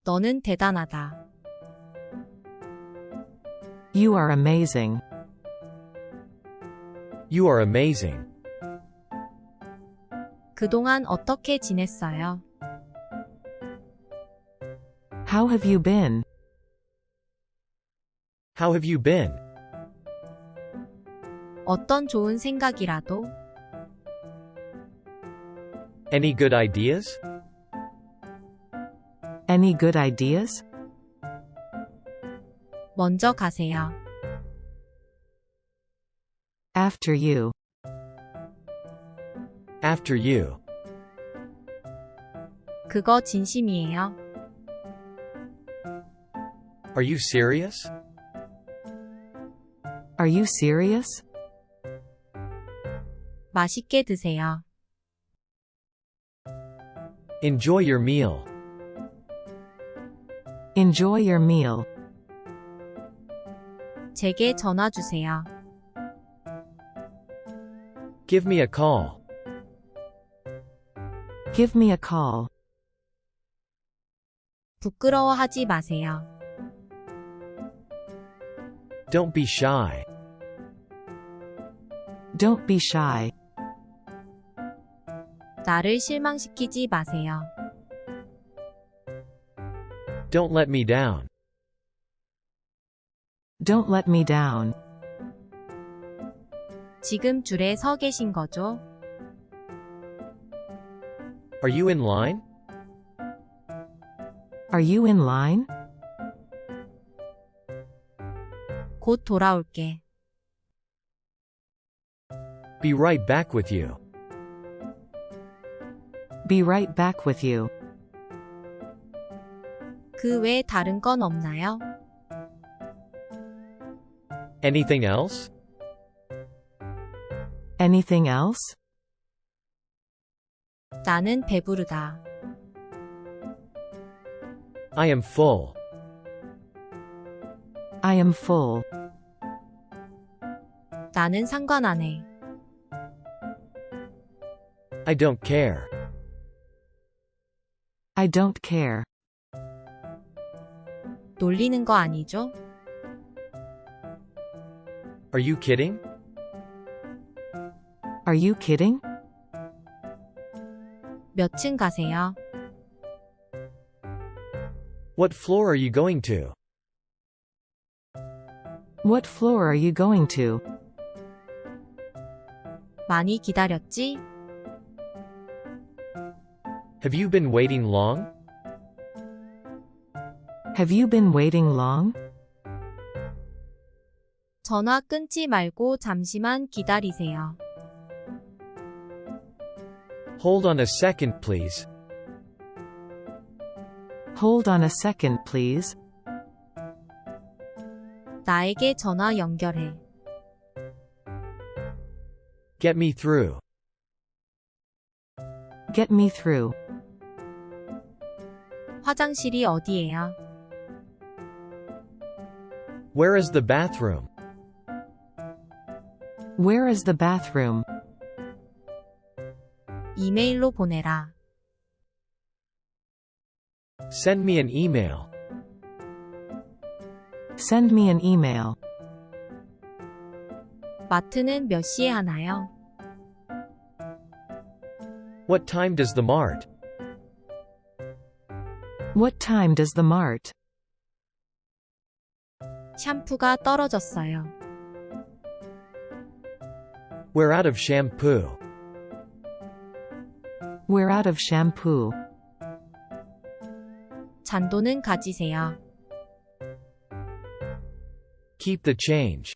너는 대단하다. You are amazing. You are amazing. 그동안 어떻게 지냈어요? How have you been? How have you been? 어떤 좋은 생각이라도? Any good ideas? Any good ideas? 먼저 가세요. After you. After you. 그거 진심이에요? Are you serious? Are you serious? 맛있게 드세요. Enjoy your meal. Enjoy your meal. 제게 전화 주세요. Give me a call. Give me a call. 부끄러워하지 마세요. Don't be shy. Don't be shy. 나를 실망시키지 마세요. Don't let me down. Don't let me down. 지금 줄에 서 계신 거죠? Are you in line? Are you in line? 곧 돌아올게. Be right back with you. Be right back with you. 그 외 다른 건 없나요? Anything else? Anything else? 나는 배부르다. I am full. I am full. 나는 상관 안 해. I don't care. I don't care. 놀리는 거 아니죠? Are you kidding? Are you kidding? 몇 층 가세요? What floor are you going to? What floor are you going to? 많이 기다렸지? Have you been waiting long? Have you been waiting long? 전화 끊지 말고 잠시만 기다리세요. Hold on a second, please. Hold on a second, please. 나에게 전화 연결해. Get me through. Get me through. 화장실이 어디예요? Where is the bathroom? Where is the bathroom? 이메일로 보내라. Send me an email. Send me an email. 마트는 몇 시에 하나요? What time does the mart? What time does the mart? 샴푸가 떨어졌어요. We're out of shampoo. We're out of shampoo. 잔돈은 가지세요. Keep the change.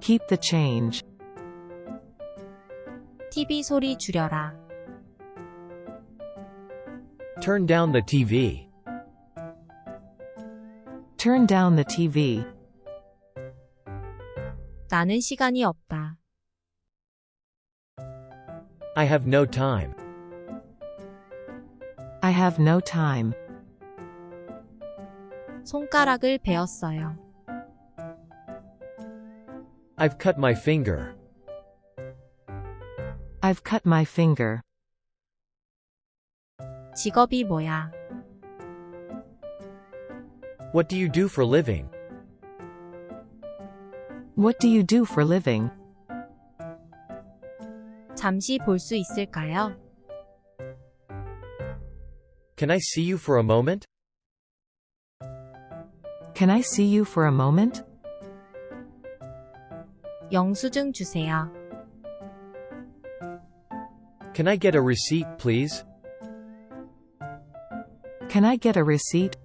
Keep the change. TV 소리 줄여라. Turn down the TV. Turn down the TV. 나는 시간이 없다. I have no time. I have no time. 손가락을 베었어요. I've cut my finger. I've cut my finger. 직업이 뭐야? What do you do for living? What do you do for living? 잠시 볼 수 있을까요? Can I see you for a moment? Can I see you for a moment? 영수증 주세요. Can I get a receipt, please? Can I get a receipt?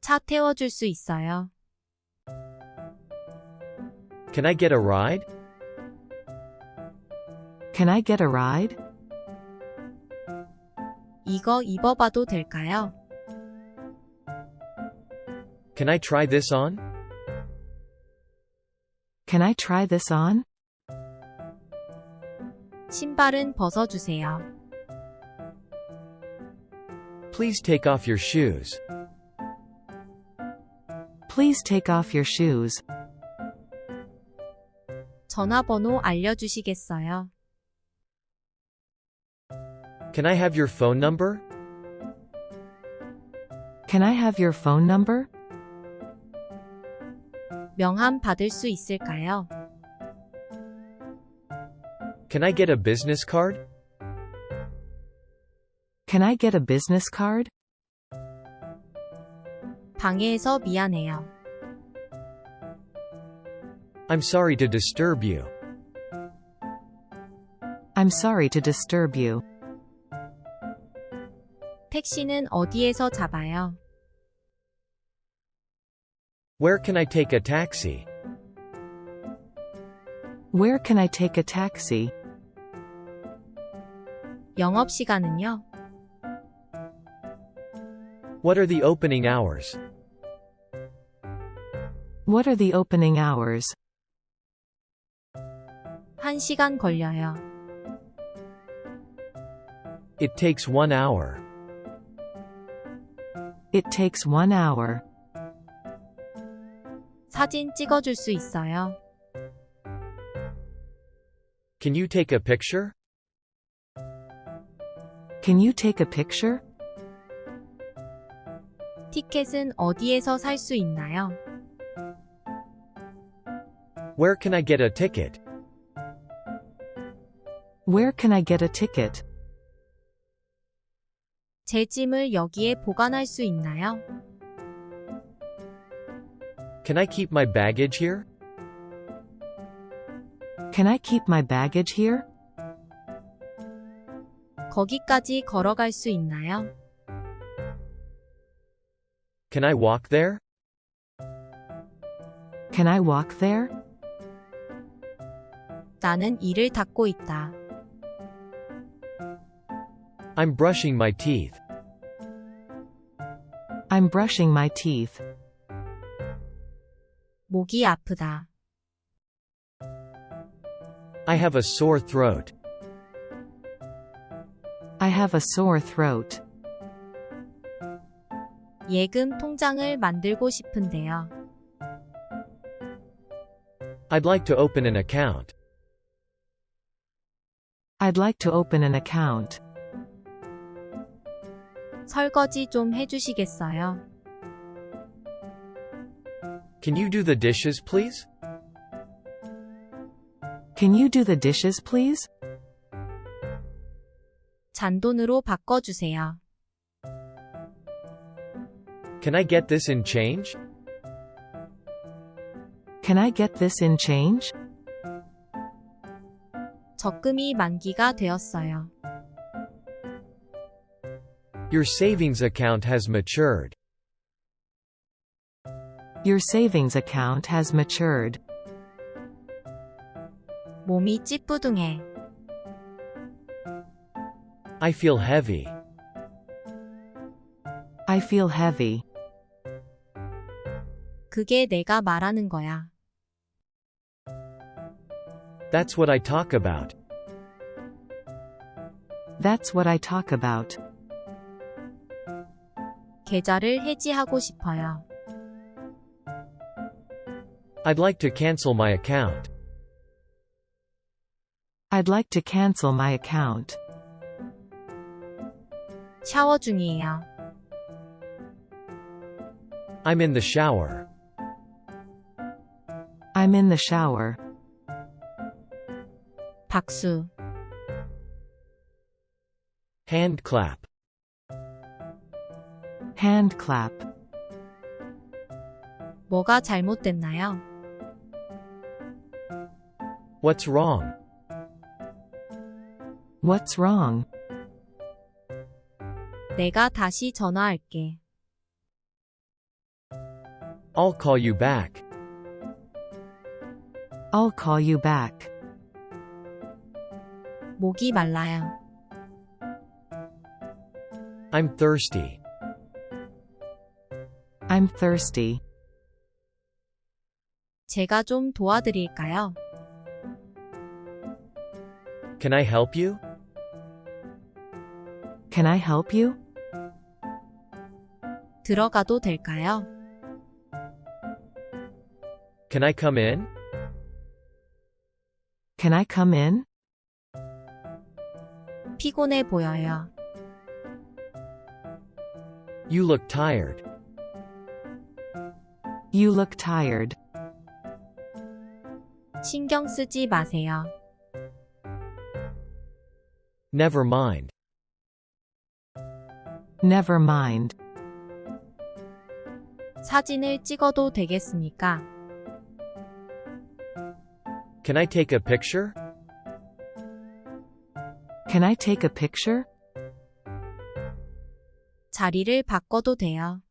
차 태워줄 수 있어요. Can I get a ride? Can I get a ride? 이거 입어봐도 될까요? Can I try this on? Can I try this on? 신발은 벗어주세요. Please take off your shoes. Please take off your shoes. 전화번호 알려주시겠어요? Can I have your phone number? Can I have your phone number? 명함 받을 수 있을까요? Can I get a business card? Can I get a business card? 방해해서 미안해요. I'm sorry to disturb you. I'm sorry to disturb you. 택시는 어디에서 잡아요? Where can I take a taxi? Where can I take a taxi? 영업시간은요? What are the opening hours? What are the opening hours? 1시간 걸려요. It takes 1 hour. It takes 1 hour. 사진 찍어줄 수 있어요? Can you take a picture? Can you take a picture? 티켓은 어디에서 살 수 있나요? Where can I get a ticket? Where can I get a ticket? 제 짐을 여기에 보관할 수 있나요? Can I keep my baggage here? Can I keep my baggage here? 거기까지 걸어갈 수 있나요? Can I walk there? Can I walk there? 나는 이를 닦고 있다. I'm brushing my teeth. I'm brushing my teeth. 목이 아프다. I have a sore throat. I have a sore throat. 예금 통장을 만들고 싶은데요. I'd like to open an account. I'd like to open an account. 설거지 좀 해주시겠어요? Can you do the dishes, please? Can you do the dishes, please? 잔돈으로 바꿔주세요. Can I get this in change? Can I get this in change? 적금이 만기가 되었어요. Your savings account has matured. Your savings account has matured. 몸이 찌뿌둥해. I feel heavy. I feel heavy. 그게 내가 말하는 거야. That's what I talk about. That's what I talk about. 계좌를 해지하고 싶어요. I'd like to cancel my account. I'd like to cancel my account. 샤워 중이에요. I'm in the shower. I'm in the shower. 박수. Hand clap. Hand clap. 뭐가 잘못됐나요? What's wrong? What's wrong? 내가 다시 전화할게. I'll call you back. I'll call you back. 목이 말라요. I'm thirsty. I'm thirsty. 제가 좀 도와드릴까요? Can I help you? Can I help you? 들어가도 될까요? Can I come in? Can I come in? 피곤해 보여요. You look tired. You look tired. 신경 쓰지 마세요. Never mind. Never mind. 사진을 찍어도 되겠습니까? Can I take a picture? Can I take a picture? 자리를 바꿔도 돼요.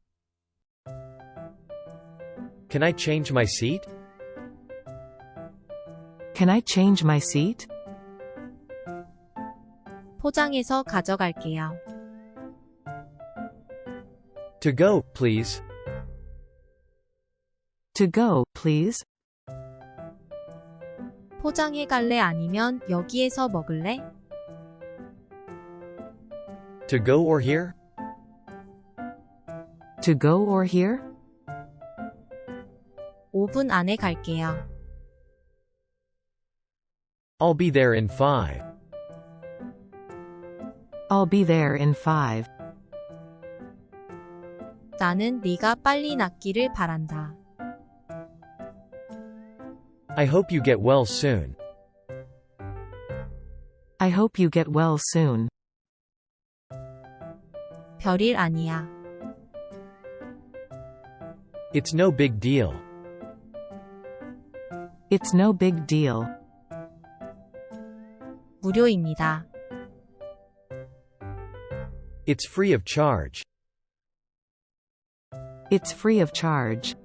Can I change my seat? Can I change my seat? 포장해서 가져갈게요. To go, please. To go, please. 포장해 갈래 아니면 여기에서 먹을래? To go or here? To go or here? 5분 안에 갈게요. I'll be there in 5. I'll be there in 5. 나는 네가 빨리 낫기를 바란다. I hope you get well soon. I hope you get well soon. 별일 아니야. It's no big deal. It's no big deal. 무료입니다. It's free of charge. It's free of charge.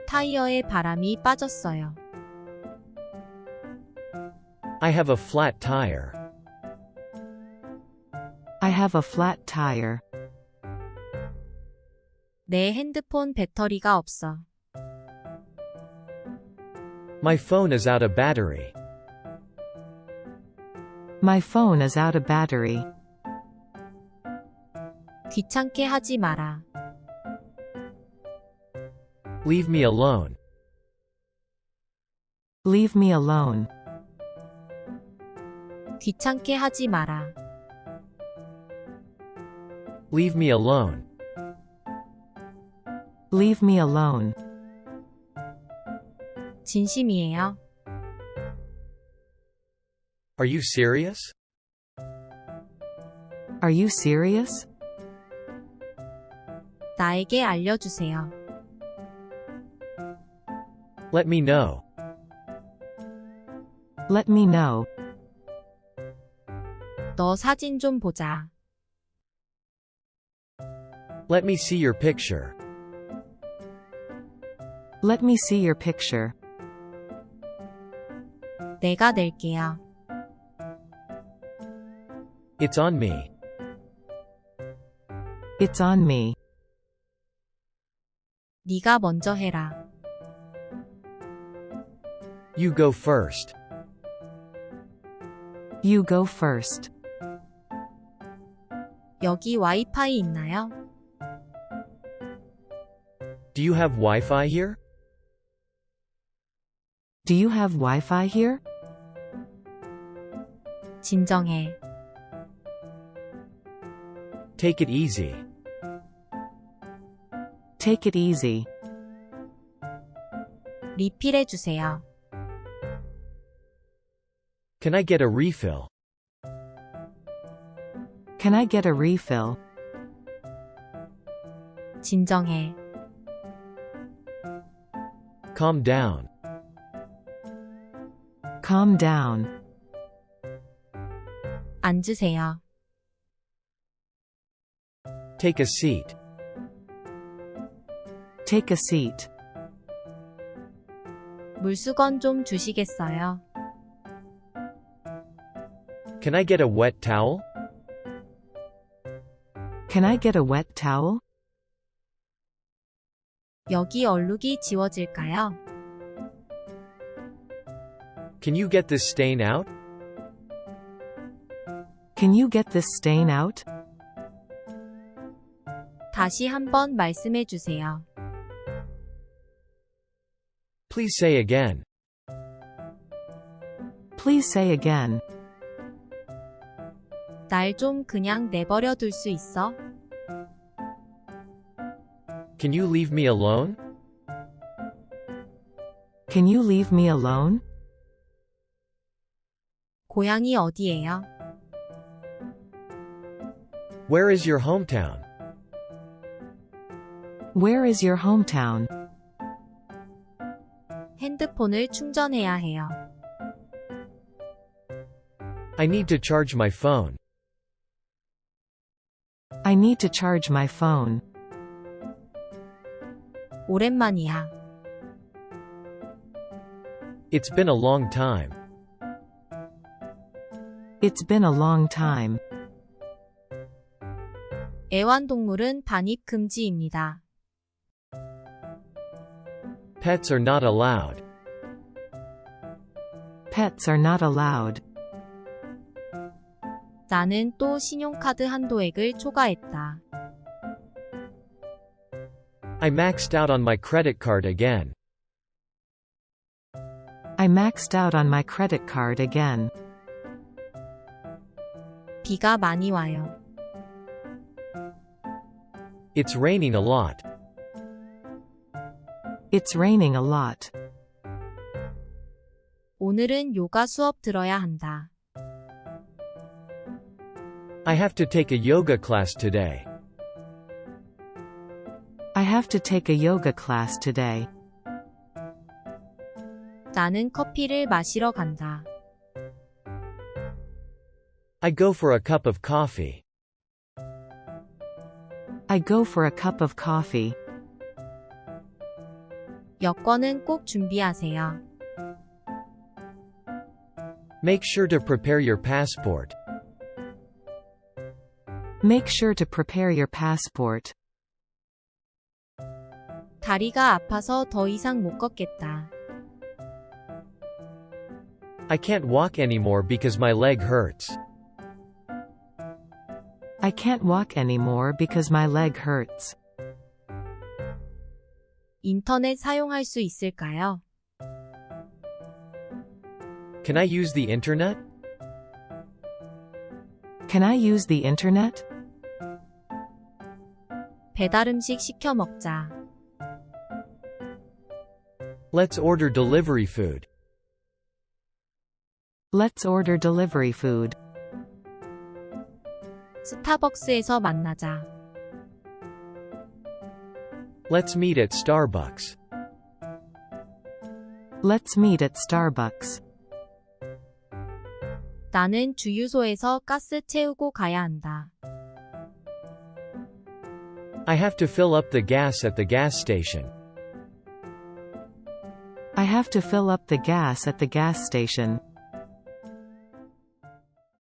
타이어에 바람이 빠졌어요. I have a flat tire. I have a flat tire. 내 핸드폰 배터리가 없어. My phone is out of battery. My phone is out of battery. 귀찮게 하지 마라. Leave me alone. Leave me alone. 귀찮게 하지 마라. Leave me alone. Leave me alone. 진심이에요. Are you serious? Are you serious? 나에게 알려주세요. Let me know. Let me know. 너 사진 좀 보자. Let me see your picture. Let me see your picture. 내가 낼게요. It's on me. It's on me. 네가 먼저 해라. You go first. You go first. 여기 와이파이 있나요? Do you have Wi-Fi here? Do you have Wi-Fi here? 진정해. Take it easy. Take it easy. 리필해 주세요. Can I get a refill? Can I get a refill? 진정해. Calm down. Calm down. 앉으세요. Take a seat. Take a seat. 물수건 좀 주시겠어요? Can I get a wet towel? Can I get a wet towel? 여기 얼룩이 지워질까요? Can you get this stain out? Can you get this stain out? 다시 한번 말씀해 주세요. Please say again. Please say again. 날 좀 그냥 내버려 둘 수 있어? Can you leave me alone? Can you leave me alone? 고향이 어디예요? Where is your hometown? Where is your hometown? 핸드폰을 충전해야 해요. I need to charge my phone. I need to charge my phone. 오랜만이야. It's been a long time. It's been a long time. 애완동물은 반입 금지입니다. Pets are not allowed. Pets are not allowed. 나는 또 신용카드 한도액을 초과했다. I maxed out on my credit card again. I maxed out on my credit card again. 비가 많이 와요. It's raining a lot. It's raining a lot. 오늘은 요가 수업 들어야 한다. I have to take a yoga class today. I have to take a yoga class today. 나는 커피를 마시러 간다. I go for a cup of coffee. I go for a cup of coffee. 여권은 꼭 준비하세요. Make sure to prepare your passport. Make sure to prepare your passport. 다리가 아파서 더 이상 못 걷겠다. I can't walk anymore because my leg hurts. I can't walk anymore because my leg hurts. 인터넷 사용할 수 있을까요? Can I use the internet? Can I use the internet? 배달음식 시켜 먹자. Let's order delivery food. Let's order delivery food. 스타벅스에서 만나자. Let's meet at Starbucks. Let's meet at Starbucks. 나는 주유소에서 가스 채우고 가야 한다. I have to fill up the gas at the gas station. I have to fill up the gas at the gas station.